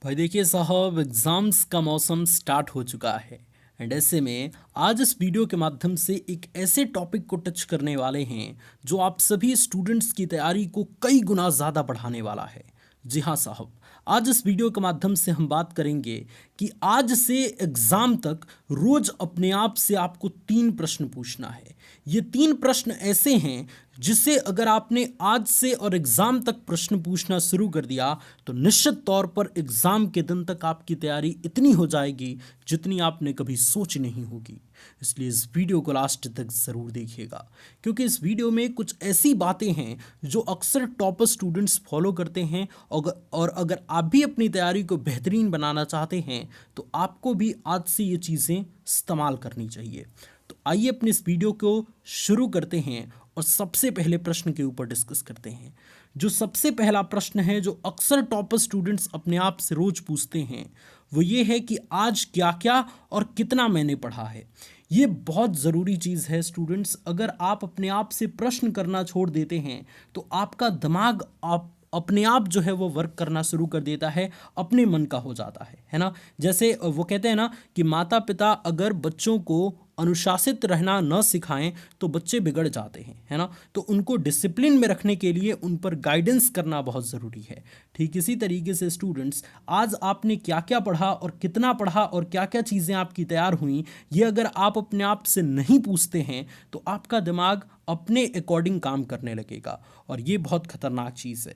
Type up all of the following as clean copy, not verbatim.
भाई देखिए साहब, एग्ज़ाम्स का मौसम स्टार्ट हो चुका है। एंड ऐसे में आज इस वीडियो के माध्यम से एक ऐसे टॉपिक को टच करने वाले हैं जो आप सभी स्टूडेंट्स की तैयारी को कई गुना ज़्यादा बढ़ाने वाला है। जी हाँ साहब, आज इस वीडियो के माध्यम से हम बात करेंगे कि आज से एग्ज़ाम तक रोज़ अपने आप से आपको 3 प्रश्न पूछना है। ये 3 प्रश्न ऐसे हैं जिसे अगर आपने आज से और एग्ज़ाम तक प्रश्न पूछना शुरू कर दिया तो निश्चित तौर पर एग्ज़ाम के दिन तक आपकी तैयारी इतनी हो जाएगी जितनी आपने कभी सोची नहीं होगी। इसलिए इस वीडियो को लास्ट तक ज़रूर देखिएगा, क्योंकि इस वीडियो में कुछ ऐसी बातें हैं जो अक्सर टॉपर स्टूडेंट्स फॉलो करते हैं। और अगर आप भी अपनी तैयारी को बेहतरीन बनाना चाहते हैं तो आपको भी आज से ये चीज़ें इस्तेमाल करनी चाहिए। तो आइए अपने इस वीडियो को शुरू करते हैं और सबसे पहले प्रश्न के ऊपर डिस्कस करते हैं। जो सबसे पहला प्रश्न है जो अक्सर टॉपर स्टूडेंट्स अपने आप से रोज पूछते हैं वो ये है कि आज क्या क्या और कितना मैंने पढ़ा है। ये बहुत ज़रूरी चीज़ है स्टूडेंट्स। अगर आप अपने आप से प्रश्न करना छोड़ देते हैं तो आपका दिमाग आप अपने आप जो है वो वर्क करना शुरू कर देता है, अपने मन का हो जाता है ना। जैसे वो कहते हैं ना कि माता पिता अगर बच्चों को अनुशासित रहना न सिखाएं तो बच्चे बिगड़ जाते हैं, है ना। तो उनको डिसिप्लिन में रखने के लिए उन पर गाइडेंस करना बहुत ज़रूरी है। ठीक इसी तरीके से स्टूडेंट्स, आज आपने क्या क्या पढ़ा और कितना पढ़ा और क्या क्या चीज़ें आपकी तैयार हुई, ये अगर आप अपने आप से नहीं पूछते हैं तो आपका दिमाग अपने अकॉर्डिंग काम करने लगेगा और ये बहुत ख़तरनाक चीज़ है।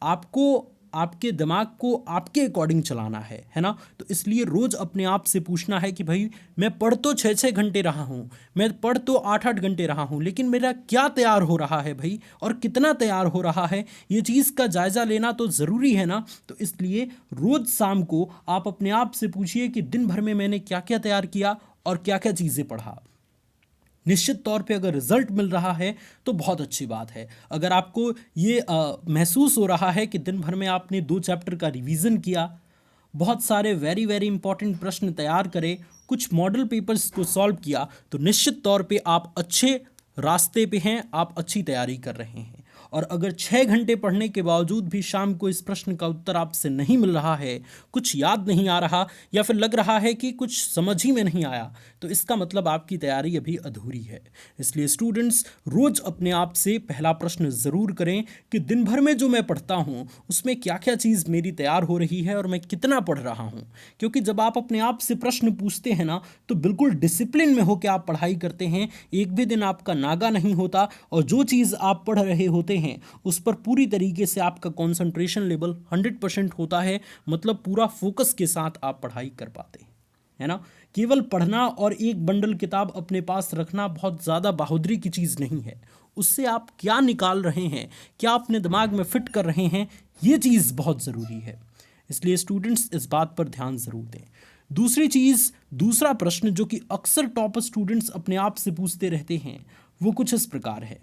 आपको आपके दिमाग को आपके अकॉर्डिंग चलाना है ना। तो इसलिए रोज़ अपने आप से पूछना है कि भाई मैं पढ़ तो 6-6 घंटे रहा हूँ, मैं पढ़ तो 8-8 घंटे रहा हूँ, लेकिन मेरा क्या तैयार हो रहा है भाई, और कितना तैयार हो रहा है, ये चीज़ का जायज़ा लेना तो ज़रूरी है ना। तो इसलिए रोज़ शाम को आप अपने आप से पूछिए कि दिन भर में मैंने क्या क्या तैयार किया और क्या क्या चीज़ें पढ़ा। निश्चित तौर पे अगर रिजल्ट मिल रहा है तो बहुत अच्छी बात है। अगर आपको ये महसूस हो रहा है कि दिन भर में आपने 2 चैप्टर का रिवीजन किया, बहुत सारे वेरी वेरी इंपॉर्टेंट प्रश्न तैयार करे, कुछ मॉडल पेपर्स को सॉल्व किया, तो निश्चित तौर पे आप अच्छे रास्ते पे हैं, आप अच्छी तैयारी कर रहे हैं। और अगर 6 घंटे पढ़ने के बावजूद भी शाम को इस प्रश्न का उत्तर आपसे नहीं मिल रहा है, कुछ याद नहीं आ रहा या फिर लग रहा है कि कुछ समझ ही में नहीं आया, तो इसका मतलब आपकी तैयारी अभी अधूरी है। इसलिए स्टूडेंट्स, रोज़ अपने आप से पहला प्रश्न ज़रूर करें कि दिन भर में जो मैं पढ़ता हूँ उसमें क्या क्या चीज़ मेरी तैयार हो रही है और मैं कितना पढ़ रहा हूँ। क्योंकि जब आप अपने आप से प्रश्न पूछते हैं ना तो बिल्कुल डिसिप्लिन में होकर आप पढ़ाई करते हैं, एक भी दिन आपका नागा नहीं होता और जो चीज़ आप पढ़ रहे होते हैं उस पर पूरी तरीके से आपका कंसंट्रेशन लेवल 100% होता है। मतलब पूरा फोकस के साथ आप पढ़ाई कर पाते हैं, है ना। केवल पढ़ना और एक बंडल किताब अपने पास रखना बहुत ज़्यादा बहादुरी की चीज़ नहीं है। उससे आप क्या निकाल रहे हैं, क्या अपने दिमाग में फिट कर रहे हैं, ये चीज़ बहुत ज़रूरी है। इसलिए स्टूडेंट्स इस बात पर ध्यान ज़रूर दें। दूसरी चीज़, दूसरा प्रश्न जो कि अक्सर टॉपर स्टूडेंट्स अपने आप से पूछते रहते हैं वो कुछ इस प्रकार है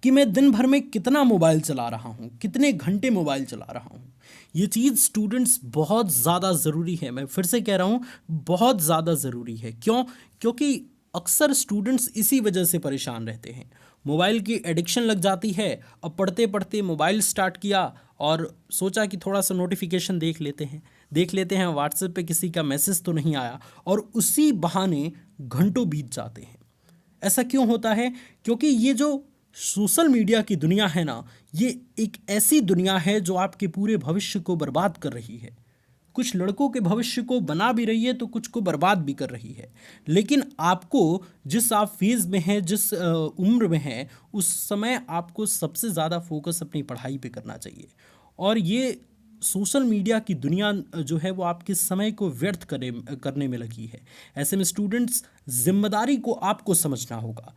कि मैं दिन भर में कितना मोबाइल चला रहा हूँ, कितने घंटे मोबाइल चला रहा हूँ। ये चीज़ स्टूडेंट्स बहुत ज़्यादा ज़रूरी है। मैं फिर से कह रहा हूँ, बहुत ज़्यादा ज़रूरी है। क्यों? क्योंकि अक्सर स्टूडेंट्स इसी वजह से परेशान रहते हैं। मोबाइल की एडिक्शन लग जाती है। अब पढ़ते पढ़ते मोबाइल स्टार्ट किया और सोचा कि थोड़ा सा नोटिफिकेशन देख लेते हैं व्हाट्सएप पे किसी का मैसेज तो नहीं आया, और उसी बहाने घंटों बीत जाते हैं। ऐसा क्यों होता है? क्योंकि ये जो सोशल मीडिया की दुनिया है ना, ये एक ऐसी दुनिया है जो आपके पूरे भविष्य को बर्बाद कर रही है। कुछ लड़कों के भविष्य को बना भी रही है तो कुछ को बर्बाद भी कर रही है। लेकिन आपको जिस आप फेज़ में हैं, जिस उम्र में हैं, उस समय आपको सबसे ज़्यादा फोकस अपनी पढ़ाई पे करना चाहिए। और ये सोशल मीडिया की दुनिया जो है वो आपके समय को व्यर्थ करने में लगी है। ऐसे में स्टूडेंट्स, जिम्मेदारी को आपको समझना होगा।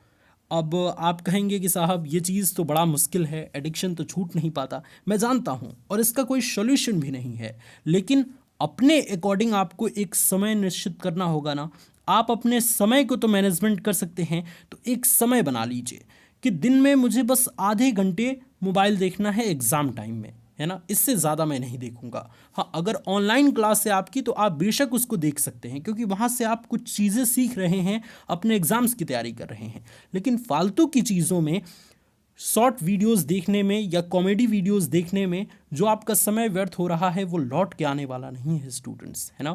अब आप कहेंगे कि साहब ये चीज़ तो बड़ा मुश्किल है, एडिक्शन तो छूट नहीं पाता। मैं जानता हूँ और इसका कोई सॉल्यूशन भी नहीं है, लेकिन अपने अकॉर्डिंग आपको एक समय निश्चित करना होगा ना। आप अपने समय को तो मैनेजमेंट कर सकते हैं, तो एक समय बना लीजिए कि दिन में मुझे बस आधे घंटे मोबाइल देखना है एग्ज़ाम टाइम में, है ना। इससे ज़्यादा मैं नहीं देखूंगा। हाँ, अगर ऑनलाइन क्लास है आपकी तो आप बेशक उसको देख सकते हैं, क्योंकि वहाँ से आप कुछ चीज़ें सीख रहे हैं, अपने एग्ज़ाम्स की तैयारी कर रहे हैं। लेकिन फालतू की चीज़ों में शॉर्ट वीडियोस देखने में या कॉमेडी वीडियोस देखने में जो आपका समय व्यर्थ हो रहा है वो लौट के आने वाला नहीं है स्टूडेंट्स, है ना।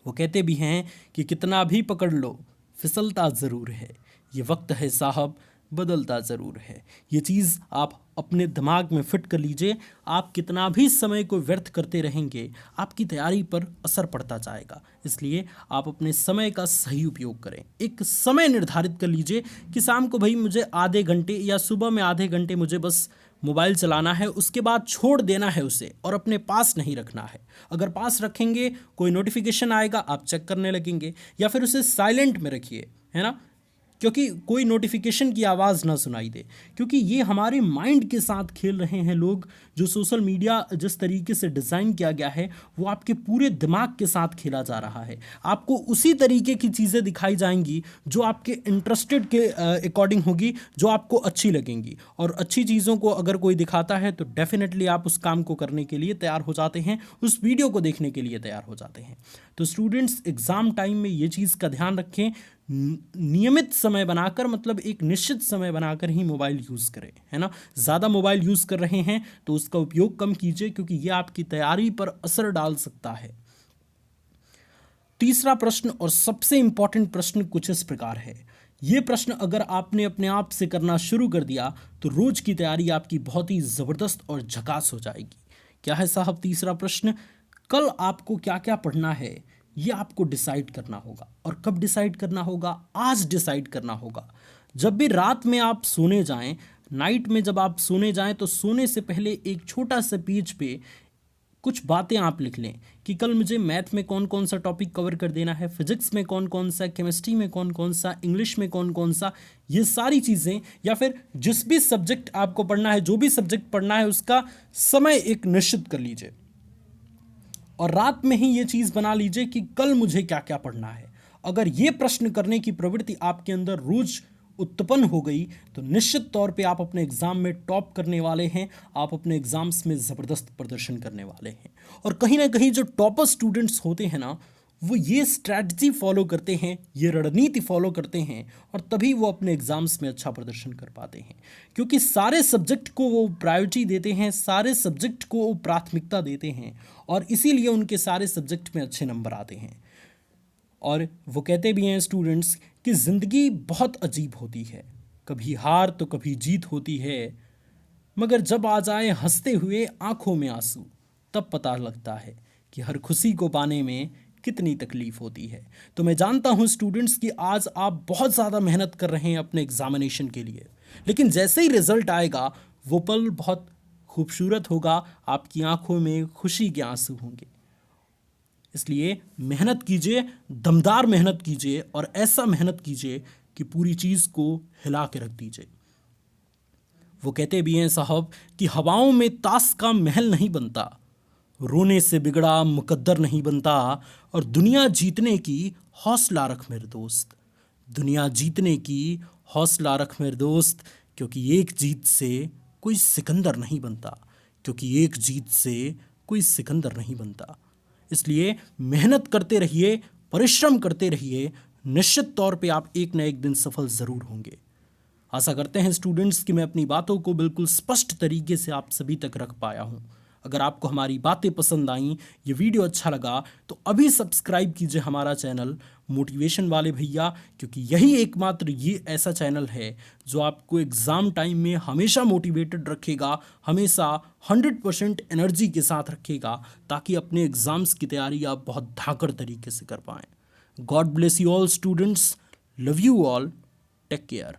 वो कहते भी हैं कि कितना भी पकड़ लो फिसलता ज़रूर है, ये वक्त है साहब बदलता ज़रूर है। ये चीज़ आप अपने दिमाग में फिट कर लीजिए। आप कितना भी समय को व्यर्थ करते रहेंगे आपकी तैयारी पर असर पड़ता जाएगा। इसलिए आप अपने समय का सही उपयोग करें। एक समय निर्धारित कर लीजिए कि शाम को भाई मुझे आधे घंटे या सुबह में आधे घंटे मुझे बस मोबाइल चलाना है, उसके बाद छोड़ देना है उसे और अपने पास नहीं रखना है। अगर पास रखेंगे कोई नोटिफिकेशन आएगा आप चेक करने लगेंगे, या फिर उसे साइलेंट में रखिए, है ना, क्योंकि कोई नोटिफिकेशन की आवाज़ ना सुनाई दे। क्योंकि ये हमारे माइंड के साथ खेल रहे हैं लोग। जो सोशल मीडिया जिस तरीके से डिज़ाइन किया गया है वो आपके पूरे दिमाग के साथ खेला जा रहा है। आपको उसी तरीके की चीज़ें दिखाई जाएंगी जो आपके इंटरेस्टेड के अकॉर्डिंग होगी, जो आपको अच्छी लगेंगी। और अच्छी चीज़ों को अगर कोई दिखाता है तो डेफिनेटली आप उस काम को करने के लिए तैयार हो जाते हैं, उस वीडियो को देखने के लिए तैयार हो जाते हैं। तो स्टूडेंट्स एग्ज़ाम टाइम में ये चीज़ का ध्यान रखें, नियमित समय बनाकर, मतलब एक निश्चित समय बनाकर ही मोबाइल यूज़ करें, है ना। ज़्यादा मोबाइल यूज़ कर रहे हैं तो उसका उपयोग कम कीजिए, क्योंकि ये आपकी तैयारी पर असर डाल सकता है। तीसरा प्रश्न और सबसे इंपॉर्टेंट प्रश्न कुछ इस प्रकार है। ये प्रश्न अगर आपने अपने आप से करना शुरू कर दिया तो रोज की तैयारी आपकी बहुत ही ज़बरदस्त और झकास हो जाएगी। क्या है साहब तीसरा प्रश्न? कल आपको क्या क्या पढ़ना है ये आपको डिसाइड करना होगा। और कब डिसाइड करना होगा? आज डिसाइड करना होगा। जब भी रात में आप सोने जाएं, नाइट में जब आप सोने जाएं तो सोने से पहले एक छोटा सा पेज पे कुछ बातें आप लिख लें कि कल मुझे मैथ में कौन कौन सा टॉपिक कवर कर देना है, फिजिक्स में कौन कौन सा, केमिस्ट्री में कौन कौन सा, इंग्लिश में कौन कौन सा। ये सारी चीज़ें, या फिर जिस भी सब्जेक्ट आपको पढ़ना है, जो भी सब्जेक्ट पढ़ना है उसका समय एक निश्चित कर लीजिए और रात में ही ये चीज़ बना लीजिए कि कल मुझे क्या क्या पढ़ना है। अगर ये प्रश्न करने की प्रवृत्ति आपके अंदर रोज उत्पन्न हो गई तो निश्चित तौर पे आप अपने एग्ज़ाम में टॉप करने वाले हैं, आप अपने एग्ज़ाम्स में ज़बरदस्त प्रदर्शन करने वाले हैं। और कहीं ना कहीं जो टॉपर स्टूडेंट्स होते हैं ना, वो ये स्ट्रैटेजी फॉलो करते हैं, ये रणनीति फॉलो करते हैं और तभी वो अपने एग्ज़ाम्स में अच्छा प्रदर्शन कर पाते हैं। क्योंकि सारे सब्जेक्ट को वो प्रायोरिटी देते हैं, सारे सब्जेक्ट को वो प्राथमिकता देते हैं और इसीलिए उनके सारे सब्जेक्ट में अच्छे नंबर आते हैं। और वो कहते भी हैं स्टूडेंट्स कि ज़िंदगी बहुत अजीब होती है, कभी हार तो कभी जीत होती है, मगर जब आ जाए हंसते हुए आंखों में आंसू तब पता लगता है कि हर खुशी को पाने में कितनी तकलीफ होती है। तो मैं जानता हूँ स्टूडेंट्स कि आज आप बहुत ज़्यादा मेहनत कर रहे हैं अपने एग्जामिनेशन के लिए, लेकिन जैसे ही रिजल्ट आएगा वो पल बहुत खूबसूरत होगा, आपकी आंखों में खुशी के आंसू होंगे। इसलिए मेहनत कीजिए, दमदार मेहनत कीजिए और ऐसा मेहनत कीजिए कि पूरी चीज़ को हिला के रख दीजिए। वो कहते भी हैं साहब कि हवाओं में ताश का महल नहीं बनता, रोने से बिगड़ा मुकद्दर नहीं बनता, और दुनिया जीतने की हौसला रख मेरे दोस्त, दुनिया जीतने की हौसला रख मेरे दोस्त, क्योंकि एक जीत से कोई सिकंदर नहीं बनता, क्योंकि एक जीत से कोई सिकंदर नहीं बनता। इसलिए मेहनत करते रहिए, परिश्रम करते रहिए, निश्चित तौर पे आप एक न एक दिन सफल ज़रूर होंगे। आशा करते हैं स्टूडेंट्स कि मैं अपनी बातों को बिल्कुल स्पष्ट तरीके से आप सभी तक रख पाया हूँ। अगर आपको हमारी बातें पसंद आईं, ये वीडियो अच्छा लगा तो अभी सब्सक्राइब कीजिए हमारा चैनल मोटिवेशन वाले भैया, क्योंकि यही एकमात्र ये ऐसा चैनल है जो आपको एग्ज़ाम टाइम में हमेशा मोटिवेटेड रखेगा, हमेशा 100% एनर्जी के साथ रखेगा, ताकि अपने एग्ज़ाम्स की तैयारी आप बहुत धाकड़ तरीके से कर पाएँ। God bless you all students, love you all, take care.